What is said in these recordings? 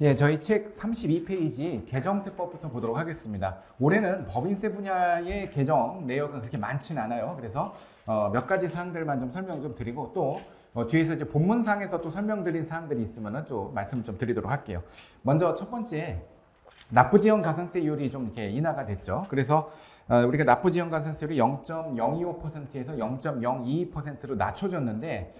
예, 저희 책 32페이지 개정세법부터 보도록 하겠습니다. 올해는 법인세 분야의 개정 내역은 그렇게 많지는 않아요. 그래서 몇 가지 사항들만 좀 설명 좀 드리고 또 뒤에서 이제 본문상에서 또 설명드린 사항들이 있으면은 좀 말씀 좀 드리도록 할게요. 먼저 첫 번째, 납부지원 가산세율이 좀 이렇게 인하가 됐죠. 그래서 우리가 납부지원 가산세율이 0.025%에서 0.022%로 낮춰졌는데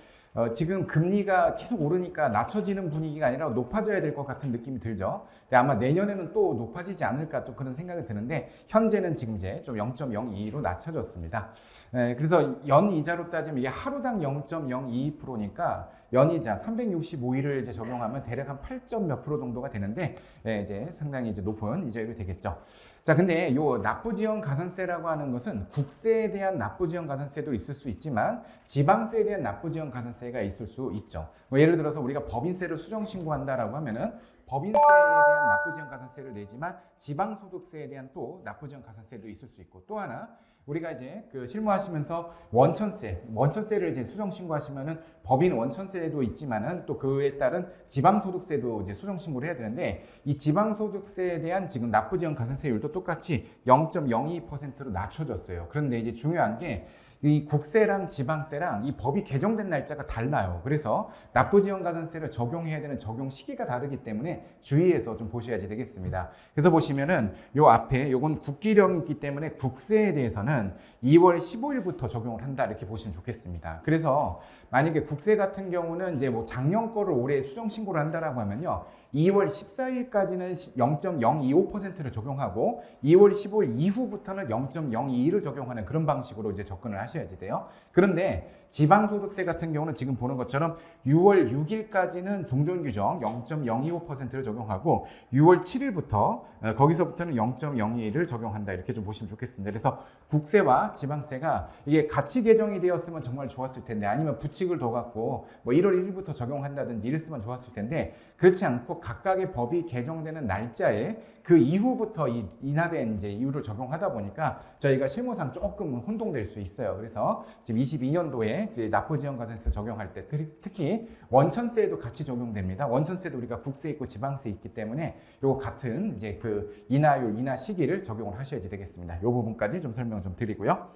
지금 금리가 계속 오르니까 낮춰지는 분위기가 아니라 높아져야 될 것 같은 느낌이 들죠. 근데 아마 내년에는 또 높아지지 않을까 좀 그런 생각이 드는데 현재는 지금 이제 좀 0.02로 낮춰졌습니다. 그래서 연이자로 따지면 이게 하루당 0.022%니까 연이자 365일을 이제 적용하면 대략 한 8점 몇 프로 정도가 되는데 이제 상당히 이제 높은 이자율이 되겠죠. 자, 근데 요 납부지원 가산세라고 하는 것은 국세에 대한 납부지원 가산세도 있을 수 있지만 지방세에 대한 납부지원 가산세가 있을 수 있죠. 예를 들어서 우리가 법인세를 수정 신고한다라고 하면은 법인세에 대한 납부지원 가산세를 내지만 지방소득세에 대한 또 납부지원 가산세도 있을 수 있고 또 하나 우리가 이제 그 실무하시면서 원천세를 이제 수정 신고하시면은 법인 원천세도 있지만은 또 그에 따른 지방소득세도 이제 수정 신고를 해야 되는데 이 지방소득세에 대한 지금 납부지원 가산세율도 똑같이 0.02%로 낮춰졌어요. 그런데 이제 중요한 게 이 국세랑 지방세랑 이 법이 개정된 날짜가 달라요. 그래서 납부지원 가산세를 적용해야 되는 적용 시기가 다르기 때문에 주의해서 좀 보셔야지 되겠습니다. 그래서 보시면은 요 앞에 요건 국기령이 있기 때문에 국세에 대해서는 2월 15일부터 적용을 한다 이렇게 보시면 좋겠습니다. 그래서 만약에 국세 같은 경우는 이제 뭐 작년 거를 올해 수정 신고를 한다라고 하면요. 2월 14일까지는 0.025%를 적용하고 2월 15일 이후부터는 0.022를 적용하는 그런 방식으로 이제 접근을 하셔야지 돼요. 그런데 지방소득세 같은 경우는 지금 보는 것처럼 6월 6일까지는 종전규정 0.025%를 적용하고 6월 7일부터 거기서부터는 0.02를 적용한다 이렇게 좀 보시면 좋겠습니다. 그래서 국세와 지방세가 이게 같이 개정이 되었으면 정말 좋았을 텐데 아니면 부칙을 더 갖고 뭐 1월 1일부터 적용한다든지 이랬으면 좋았을 텐데 그렇지 않고 각각의 법이 개정되는 날짜에 그 이후부터 인하된 이제 이유를 적용하다 보니까 저희가 실무상 조금 혼동될 수 있어요. 그래서 지금 22년도에 이제 납부지원 가산세 적용할 때 특히 원천세에도 같이 적용됩니다. 원천세도 우리가 국세 있고 지방세 있기 때문에 요거 같은 이제 그 인하율, 인하 시기를 적용을 하셔야지 되겠습니다. 요 부분까지 좀 설명 좀 드리고요.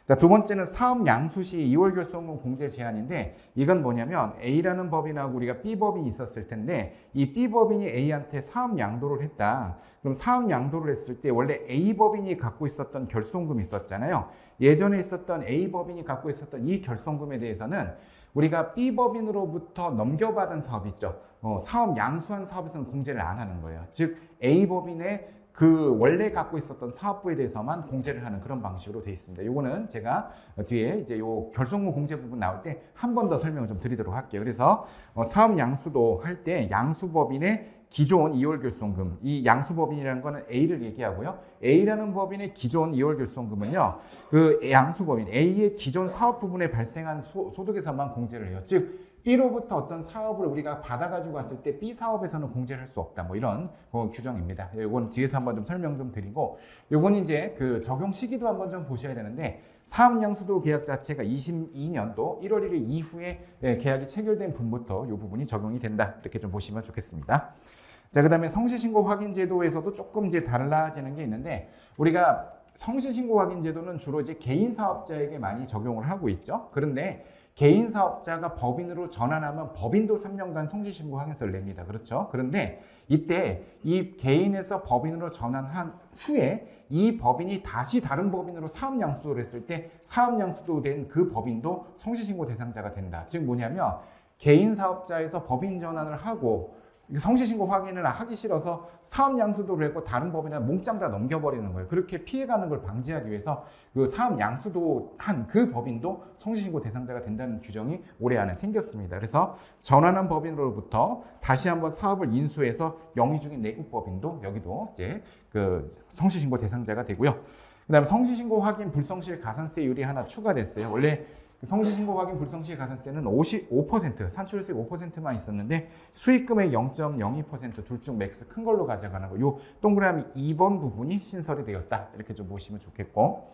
자, 두 번째는 사업 양수 시 2월 결손금 공제 제한인데 이건 뭐냐면 A라는 법인하고 우리가 B법인이 있었을 텐데 이 B법인이 A한테 사업 양도를 했다. 그럼 사업 양도를 했을 때 원래 A법인이 갖고 있었던 결손금이 있었잖아요. 예전에 있었던 A법인이 갖고 있었던 이 결손금에 대해서는 우리가 B법인으로부터 넘겨받은 사업 있죠. 사업 양수한 사업에서는 공제를 안 하는 거예요. 즉 A법인의 그 원래 갖고 있었던 사업부에 대해서만 공제를 하는 그런 방식으로 되어 있습니다. 요거는 제가 뒤에 이제 요 결손금 공제 부분 나올 때 한 번 더 설명을 좀 드리도록 할게요. 그래서 사업 양수도 할 때 양수법인의 기존 2월 결손금, 이 양수법인이라는 거는 A를 얘기하고요. A라는 법인의 기존 2월 결손금은요, 그 양수법인 A의 기존 사업 부분에 발생한 소득에서만 공제를 해요. 즉 B로부터 어떤 사업을 우리가 받아가지고 왔을 때 B 사업에서는 공제를 할 수 없다. 뭐 이런 규정입니다. 이건 뒤에서 한번 좀 설명 좀 드리고, 요건 이제 그 적용 시기도 한번 좀 보셔야 되는데, 사업양수도 계약 자체가 22년도 1월 1일 이후에 계약이 체결된 분부터 이 부분이 적용이 된다. 이렇게 좀 보시면 좋겠습니다. 자, 그 다음에 성실신고 확인 제도에서도 조금 이제 달라지는 게 있는데, 우리가 성실신고 확인 제도는 주로 이제 개인 사업자에게 많이 적용을 하고 있죠. 그런데 개인 사업자가 법인으로 전환하면 법인도 3년간 성실신고 확인서를 냅니다. 그렇죠? 그런데 이때 이 개인에서 법인으로 전환한 후에 이 법인이 다시 다른 법인으로 사업양수를 했을 때 사업양수도 된 그 법인도 성실신고 대상자가 된다. 즉 뭐냐면 개인 사업자에서 법인 전환을 하고 성실신고 확인을 하기 싫어서 사업양수도를 했고 다른 법인에 몽땅 다 넘겨버리는 거예요. 그렇게 피해가는 걸 방지하기 위해서 그 사업양수도 한 그 법인도 성실신고 대상자가 된다는 규정이 올해 안에 생겼습니다. 그래서 전환한 법인으로부터 다시 한번 사업을 인수해서 영위 중인 내국법인도 여기도 이제 그 성실신고 대상자가 되고요. 그 다음에 성실신고 확인 불성실 가산세율이 하나 추가됐어요. 원래 성실신고 확인 불성실 가산세는 55%, 산출수익 5%만 있었는데 수익금의 0.02% 둘 중 맥스 큰 걸로 가져가는 거. 요 동그라미 2번 부분이 신설이 되었다. 이렇게 좀 보시면 좋겠고.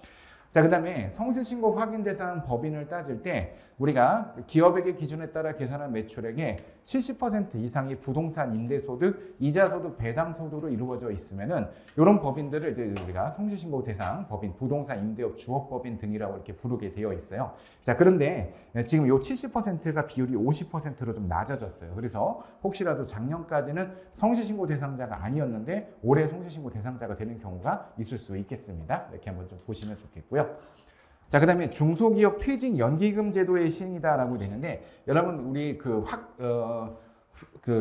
자, 그 다음에 성실신고 확인 대상 법인을 따질 때 우리가 기업액의 기준에 따라 계산한 매출액에 70% 이상이 부동산 임대소득, 이자소득, 배당소득으로 이루어져 있으면은 이런 법인들을 이제 우리가 성실신고 대상 법인, 부동산 임대업 주업법인 등이라고 이렇게 부르게 되어 있어요. 자, 그런데 지금 요 70%가 비율이 50%로 좀 낮아졌어요. 그래서 혹시라도 작년까지는 성실신고 대상자가 아니었는데 올해 성실신고 대상자가 되는 경우가 있을 수 있겠습니다. 이렇게 한번 좀 보시면 좋겠고요. 자, 그 다음에 중소기업 퇴직연기금 제도의 시행이다라고 되는데, 여러분, 우리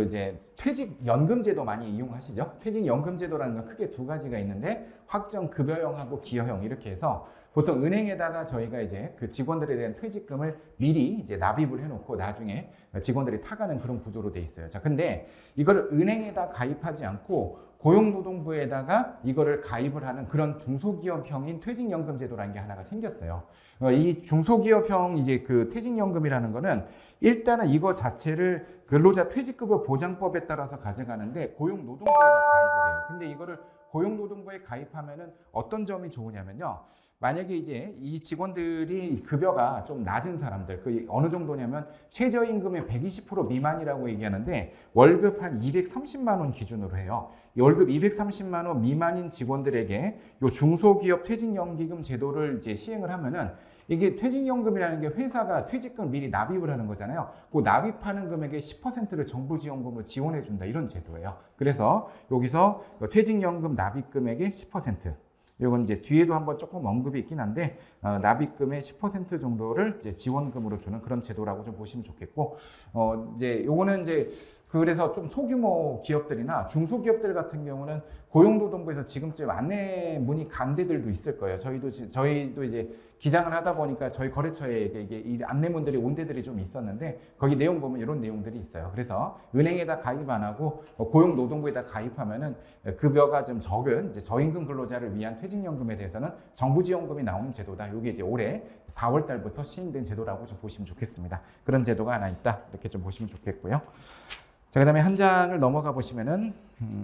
이제 퇴직연금 제도 많이 이용하시죠? 퇴직연금 제도라는 건 크게 두 가지가 있는데, 확정급여형하고 기여형 이렇게 해서 보통 은행에다가 저희가 이제 그 직원들에 대한 퇴직금을 미리 이제 납입을 해놓고 나중에 직원들이 타가는 그런 구조로 돼 있어요. 자, 근데 이걸 은행에다 가입하지 않고 고용노동부에다가 이거를 가입을 하는 그런 중소기업형인 퇴직연금 제도라는 게 하나가 생겼어요. 이 중소기업형 이제 그 퇴직연금이라는 거는 일단은 이거 자체를 근로자 퇴직급여 보장법에 따라서 가져가는데 고용노동부에다 가입을 해요. 근데 이거를 고용노동부에 가입하면은 어떤 점이 좋으냐면요. 만약에 이제 이 직원들이 급여가 좀 낮은 사람들, 그 어느 정도냐면 최저임금의 120% 미만이라고 얘기하는데 월급 한 230만 원 기준으로 해요. 이 월급 230만 원 미만인 직원들에게 요 중소기업 퇴직연기금 제도를 이제 시행을 하면은 이게 퇴직연금이라는 게 회사가 퇴직금 미리 납입을 하는 거잖아요. 그 납입하는 금액의 10%를 정부 지원금으로 지원해 준다 이런 제도예요. 그래서 여기서 퇴직연금 납입 금액의 10%. 이건 이제 뒤에도 한번 조금 언급이 있긴 한데 납입금의 10% 정도를 이제 지원금으로 주는 그런 제도라고 좀 보시면 좋겠고 이제 요거는 이제 그래서 좀 소규모 기업들이나 중소기업들 같은 경우는 고용노동부에서 지금쯤 안내 문의 간 데들도 있을 거예요. 저희도 이제 기장을 하다 보니까 저희 거래처에 이게 이 안내문들이 온 데들이 좀 있었는데 거기 내용 보면 이런 내용들이 있어요. 그래서 은행에다 가입 안 하고 고용노동부에다 가입하면은 급여가 좀 적은 이제 저임금 근로자를 위한 퇴직연금에 대해서는 정부 지원금이 나오는 제도다. 이게 이제 올해 4월 달부터 시행된 제도라고 좀 보시면 좋겠습니다. 그런 제도가 하나 있다. 이렇게 좀 보시면 좋겠고요. 자, 그 다음에 한 장을 넘어가 보시면은,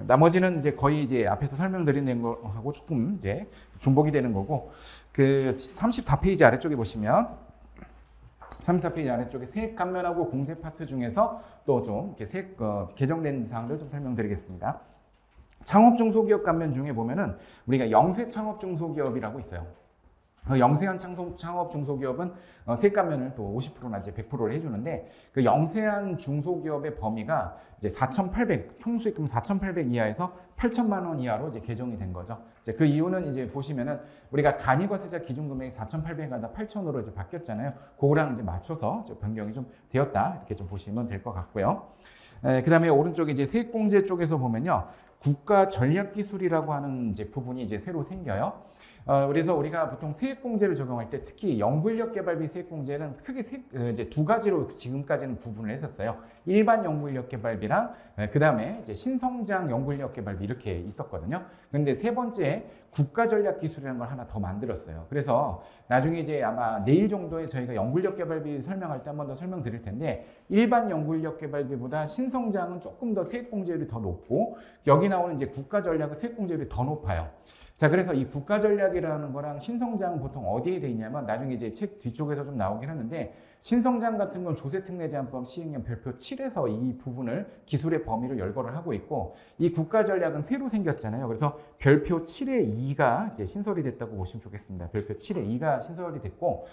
나머지는 이제 거의 이제 앞에서 설명드린 거하고 조금 이제 중복이 되는 거고, 그 34페이지 아래쪽에 보시면, 34페이지 아래쪽에 세액 감면하고 공제 파트 중에서 또 좀 이렇게 개정된 사항들 좀 설명드리겠습니다. 창업 중소기업 감면 중에 보면은 우리가 영세 창업 중소기업이라고 있어요. 영세한 창업 중소기업은 세액 감면을 또 50%나 이제 100%를 해주는데 그 영세한 중소기업의 범위가 이제 4,800 총수익금 4,800 이하에서 8천만 원 이하로 이제 개정이 된 거죠. 이제 그 이유는 이제 보시면은 우리가 간이과세자 기준 금액이 4,800에다 8,000으로 이제 바뀌었잖아요. 그거랑 이제 맞춰서 변경이 좀 되었다 이렇게 좀 보시면 될 것 같고요. 그 다음에 오른쪽에 이제 세액공제 쪽에서 보면요, 국가 전략기술이라고 하는 이제 부분이 이제 새로 생겨요. 그래서 우리가 보통 세액공제를 적용할 때 특히 연구인력개발비 세액공제는 크게 이제 두 가지로 지금까지는 구분을 했었어요. 일반 연구인력개발비랑 그 다음에 이제 신성장 연구인력개발비 이렇게 있었거든요. 근데 세 번째 국가전략기술이라는 걸 하나 더 만들었어요. 그래서 나중에 이제 아마 내일 정도에 저희가 연구인력개발비 설명할 때 한 번 더 설명드릴 텐데 일반 연구인력개발비보다 신성장은 조금 더 세액공제율이 더 높고 여기 나오는 이제 국가전략은 세액공제율이 더 높아요. 자, 그래서 이 국가전략이라는 거랑 신성장은 보통 어디에 돼 있냐면 나중에 이제 책 뒤쪽에서 좀 나오긴 하는데 신성장 같은 건 조세특례제한법 시행령 별표 7에서 이 부분을 기술의 범위를 열거를 하고 있고 이 국가전략은 새로 생겼잖아요. 그래서 별표 7의 2가 이제 신설이 됐다고 보시면 좋겠습니다. 별표 7의 2가 신설이 됐고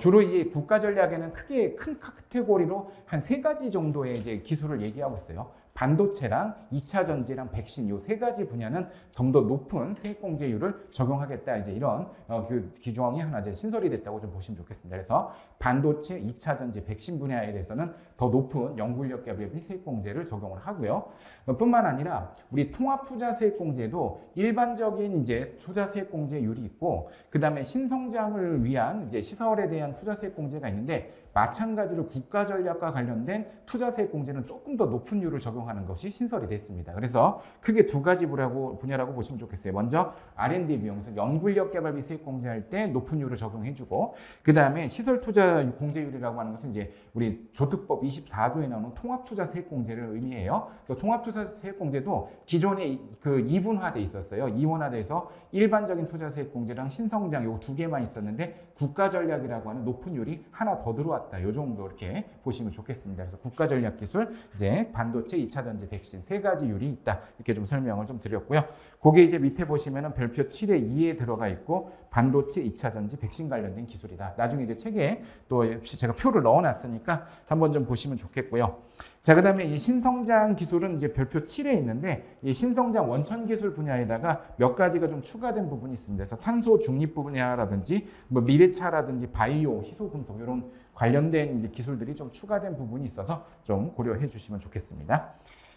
주로 이제 국가전략에는 크게 큰 카테고리로 한 세 가지 정도의 이제 기술을 얘기하고 있어요. 반도체랑 2차 전지랑 백신 이 세 가지 분야는 좀 더 높은 세액공제율을 적용하겠다. 이제 이런 그 규정이 하나 이제 신설이 됐다고 좀 보시면 좋겠습니다. 그래서 반도체, 2차 전지, 백신 분야에 대해서는 더 높은 연구인력개발비 세액공제를 적용을 하고요. 뿐만 아니라 우리 통합투자세액공제도 일반적인 이제 투자세액공제율이 있고 그 다음에 신성장을 위한 이제 시설에 대한 투자세액공제가 있는데 마찬가지로 국가전략과 관련된 투자세액공제는 조금 더 높은 율을 적용하는 것이 신설이 됐습니다. 그래서 크게 두 가지 분야라고 보시면 좋겠어요. 먼저 R&D 비용, 연구인력개발비 세액공제할 때 높은 율을 적용해주고 그 다음에 시설투자공제율이라고 하는 것은 이제 우리 조특법 24조에 나오는 통합투자세액공제를 의미해요. 그래서 통합투자세액공제도 기존에 그 이분화돼 있었어요. 이원화돼서 일반적인 투자세액공제랑 신성장 요 두 개만 있었는데 국가전략이라고 하는 높은 율이 하나 더 들어왔다. 해왔다. 요 정도 이렇게 보시면 좋겠습니다. 그래서 국가전략기술, 이제 반도체, 2차 전지, 백신 세 가지 율이 있다. 이렇게 좀 설명을 좀 드렸고요. 그게 이제 밑에 보시면은 별표 7에 2에 들어가 있고 반도체, 2차 전지, 백신 관련된 기술이다. 나중에 이제 책에 또 제가 표를 넣어놨으니까 한번 좀 보시면 좋겠고요. 자, 그 다음에 이 신성장 기술은 이제 별표 7에 있는데 이 신성장 원천 기술 분야에다가 몇 가지가 좀 추가된 부분이 있습니다. 그래서 탄소 중립 분야라든지 뭐 미래차라든지 바이오, 희소금속 이런 관련된 이제 기술들이 좀 추가된 부분이 있어서 좀 고려해 주시면 좋겠습니다.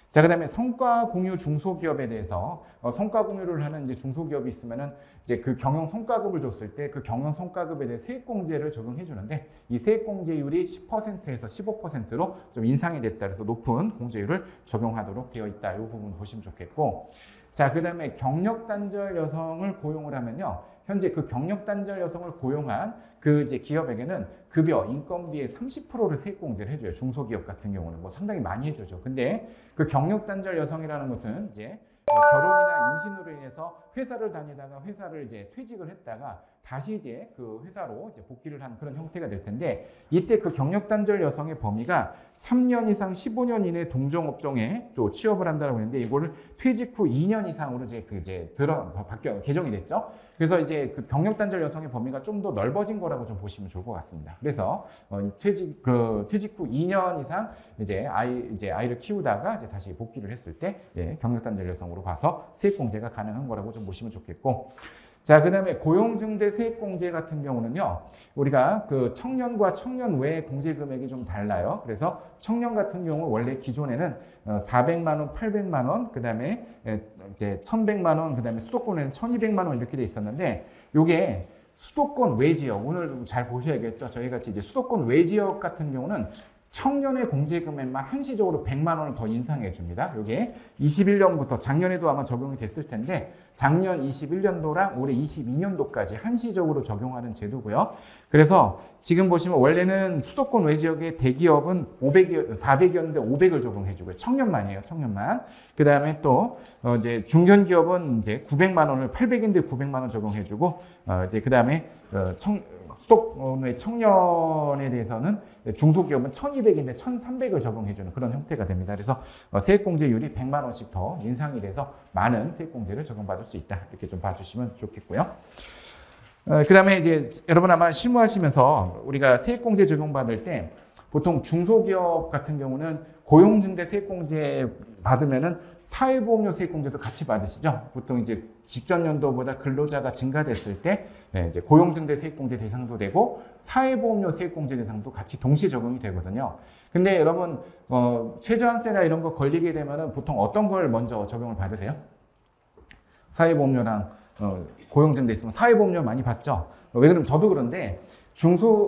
자, 그 다음에 성과 공유 중소기업에 대해서 성과 공유를 하는 이제 중소기업이 있으면은 이제 그 경영 성과급을 줬을 때 그 경영 성과급에 대해 세액공제를 적용해 주는데 이 세액공제율이 10%에서 15%로 좀 인상이 됐다. 그래서 높은 공제율을 적용하도록 되어 있다. 이 부분 보시면 좋겠고. 자, 그 다음에 경력 단절 여성을 고용을 하면요. 현재 그 경력 단절 여성을 고용한 그 이제 기업에게는 급여, 인건비의 30%를 세액공제를 해줘요. 중소기업 같은 경우는 뭐 상당히 많이 해주죠. 근데 그 경력 단절 여성이라는 것은 이제 결혼이나 임신으로 인해서 회사를 다니다가 회사를 이제 퇴직을 했다가 다시 이제 그 회사로 이제 복귀를 하는 그런 형태가 될 텐데 이때 그 경력 단절 여성의 범위가 3년 이상 15년 이내 동종 업종에 또 취업을 한다고 했는데 이거를 퇴직 후 2년 이상으로 이제 개정이 됐죠. 그래서 이제 그 경력 단절 여성의 범위가 좀 더 넓어진 거라고 좀 보시면 좋을 것 같습니다. 그래서 퇴직 후 2년 이상 이제 아이를 키우다가 이제 다시 복귀를 했을 때 경력 단절 여성으로 봐서 세액공제가 가능한 거라고 좀 보시면 좋겠고. 자, 그 다음에 고용증대 세액공제 같은 경우는요, 우리가 그 청년과 청년 외의 공제 금액이 좀 달라요. 그래서 청년 같은 경우 원래 기존에는 400만 원, 800만 원, 그 다음에 이제 1100만 원, 그 다음에 수도권에는 1200만 원 이렇게 돼 있었는데, 요게 수도권 외 지역, 오늘 잘 보셔야겠죠. 저희 같이 이제 수도권 외 지역 같은 경우는 청년의 공제금액만 한시적으로 100만 원을 더 인상해 줍니다. 이게 21년부터 작년에도 아마 적용이 됐을 텐데 작년 21년도랑 올해 22년도까지 한시적으로 적용하는 제도고요. 그래서 지금 보시면 원래는 수도권 외 지역의 대기업은 400이었는데 500을 적용해 주고요. 청년만이에요. 청년만. 그 다음에 또 이제 중견기업은 이제 900만 원을 800인데 900만 원 적용해 주고 이제 그 다음에 수도권의 청년에 대해서는 중소기업은 1200인데 1300을 적용해주는 그런 형태가 됩니다. 그래서 세액공제율이 100만 원씩 더 인상이 돼서 많은 세액공제를 적용받을 수 있다. 이렇게 좀 봐주시면 좋겠고요. 그 다음에 이제 여러분 아마 실무하시면서 우리가 세액공제 적용받을 때 보통 중소기업 같은 경우는 고용증대 세액공제 받으면은 사회보험료 세액공제도 같이 받으시죠. 보통 이제 직전 연도보다 근로자가 증가됐을 때 이제 고용증대 세액공제 대상도 되고 사회보험료 세액공제 대상도 같이 동시에 적용이 되거든요. 근데 여러분 최저한세나 이런 거 걸리게 되면은 보통 어떤 걸 먼저 적용을 받으세요? 사회보험료랑 고용증대 있으면 사회보험료 많이 받죠. 왜 그러면 저도 그런데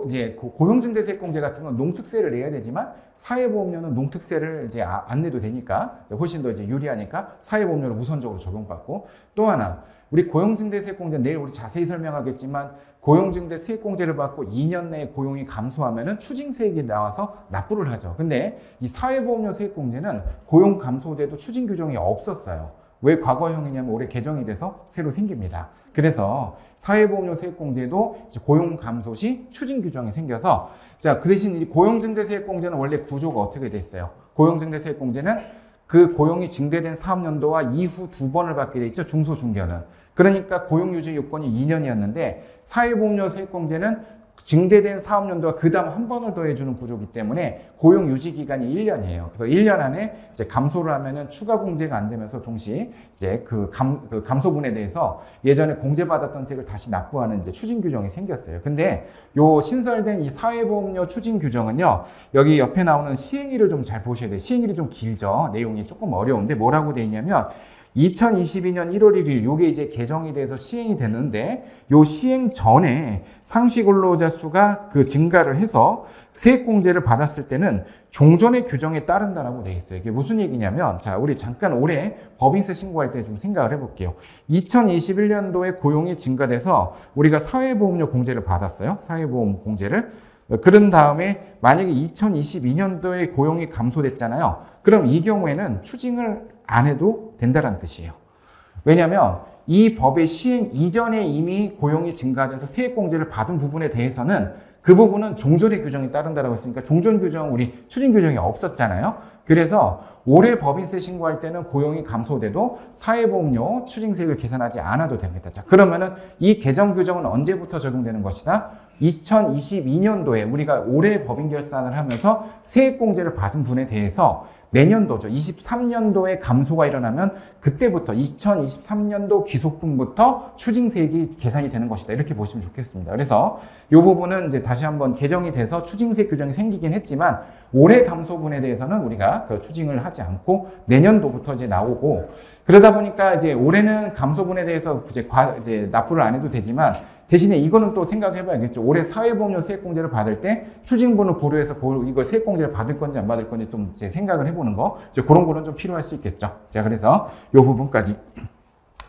이제 고용증대 세액공제 같은 건 농특세를 내야 되지만 사회보험료는 농특세를 이제 안 내도 되니까 훨씬 더 이제 유리하니까 사회보험료를 우선적으로 적용받고 또 하나 우리 고용증대 세액공제 내일 우리 자세히 설명하겠지만 고용증대 세액공제를 받고 2년 내에 고용이 감소하면은 추징세액이 나와서 납부를 하죠. 근데 이 사회보험료 세액공제는 고용 감소돼도 추징 규정이 없었어요. 왜 과거형이냐면 올해 개정이 돼서 새로 생깁니다. 그래서 사회보험료 세액공제도 고용 감소 시 추징 규정이 생겨서 자, 그 대신 이 고용증대 세액공제는 원래 구조가 어떻게 돼 있어요? 고용증대 세액공제는 그 고용이 증대된 사업연도와 이후 2번을 받게 돼 있죠. 중소중견은. 그러니까 고용유지 요건이 2년이었는데 사회보험료 세액공제는 증대된 사업연도와 그 다음 한 번을 더해주는 구조이기 때문에 고용 유지 기간이 1년이에요. 그래서 1년 안에 이제 감소를 하면은 추가 공제가 안 되면서 동시에 이제 그 감소분에 대해서 예전에 공제받았던 세액을 다시 납부하는 이제 추징 규정이 생겼어요. 근데 요 신설된 이 사회보험료 추징 규정은요, 여기 옆에 나오는 시행일을 좀 잘 보셔야 돼요. 시행일이 좀 길죠. 내용이 조금 어려운데 뭐라고 돼 있냐면 2022년 1월 1일 요게 이제 개정이 돼서 시행이 됐는데 요 시행 전에 상시 근로자 수가 그 증가를 해서 세액공제를 받았을 때는 종전의 규정에 따른다라고 돼 있어요. 이게 무슨 얘기냐면 자, 우리 잠깐 올해 법인세 신고할 때 좀 생각을 해볼게요. 2021년도에 고용이 증가돼서 우리가 사회보험료 공제를 받았어요. 사회보험 공제를. 그런 다음에 만약에 2022년도에 고용이 감소됐잖아요. 그럼 이 경우에는 추징을 안 해도 된다는 뜻이에요. 왜냐하면 이 법의 시행 이전에 이미 고용이 증가돼서 세액공제를 받은 부분에 대해서는 그 부분은 종전의 규정이 따른다라고 했으니까 종전 규정, 우리 추징 규정이 없었잖아요. 그래서 올해 법인세 신고할 때는 고용이 감소돼도 사회보험료 추징세액을 계산하지 않아도 됩니다. 자, 그러면은 이 개정 규정은 언제부터 적용되는 것이다? 2022년도에 우리가 올해 법인 결산을 하면서 세액공제를 받은 분에 대해서 내년도죠. 23년도에 감소가 일어나면 그때부터 2023년도 귀속분부터 추징세액이 계산이 되는 것이다. 이렇게 보시면 좋겠습니다. 그래서 이 부분은 이제 다시 한번 개정이 돼서 추징세 규정이 생기긴 했지만 올해 감소분에 대해서는 우리가 그 추징을 하지 않고 내년도부터 이제 나오고 그러다 보니까 이제 올해는 감소분에 대해서 이제 납부를 안 해도 되지만 대신에 이거는 또 생각해 봐야겠죠. 올해 사회보험료 세액공제를 받을 때 추징분을 고려해서 이걸 세액공제를 받을 건지 안 받을 건지 좀 이제 생각을 해보는 거 이제 그런 거는 좀 필요할 수 있겠죠. 자, 그래서 이 부분까지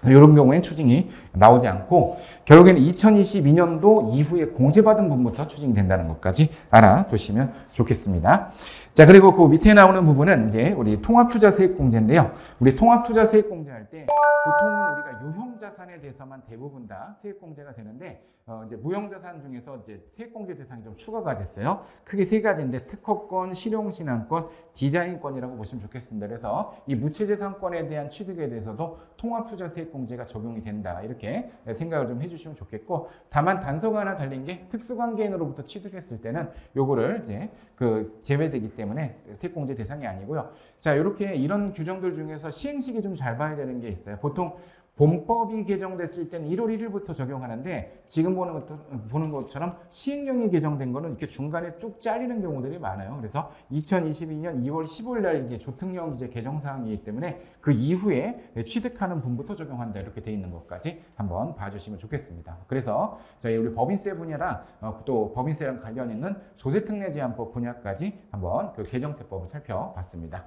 이런 경우엔 추징이 나오지 않고 결국에는 2022년도 이후에 공제받은 분부터 추징이 된다는 것까지 알아두시면 좋겠습니다. 자, 그리고 그 밑에 나오는 부분은 이제 우리 통합투자세액공제인데요. 우리 통합투자세액공제할 때 보통은 우리가 유형자산에 대해서만 대부분 다 세액공제가 되는데 이제 무형자산 중에서 이제 세액공제 대상이 좀 추가가 됐어요. 크게 세 가지인데 특허권, 실용신한권, 디자인권이라고 보시면 좋겠습니다. 그래서 이 무체재산권에 대한 취득에 대해서도 통합투자세액공제가 적용이 된다. 이렇게 생각을 좀 해주시면 좋겠고 다만 단서가 하나 달린 게 특수관계인으로부터 취득했을 때는 요거를 이제 그 제외되기 때문에 세액공제 대상이 아니고요. 자, 이렇게 이런 규정들 중에서 시행식이 좀 잘 봐야 되는 게 있어요. 보통 본법이 개정됐을 때는 1월 1일부터 적용하는데 지금 보는 것처럼 시행령이 개정된 거는 이렇게 중간에 뚝 잘리는 경우들이 많아요. 그래서 2022년 2월 15일 날 이게 조특령 이제 개정 사항이기 때문에 그 이후에 취득하는 분부터 적용한다 이렇게 돼 있는 것까지 한번 봐주시면 좋겠습니다. 그래서 저희 우리 법인세 분야랑 또 법인세랑 관련 있는 조세특례제한법 분야까지 한번 그 개정세법을 살펴봤습니다.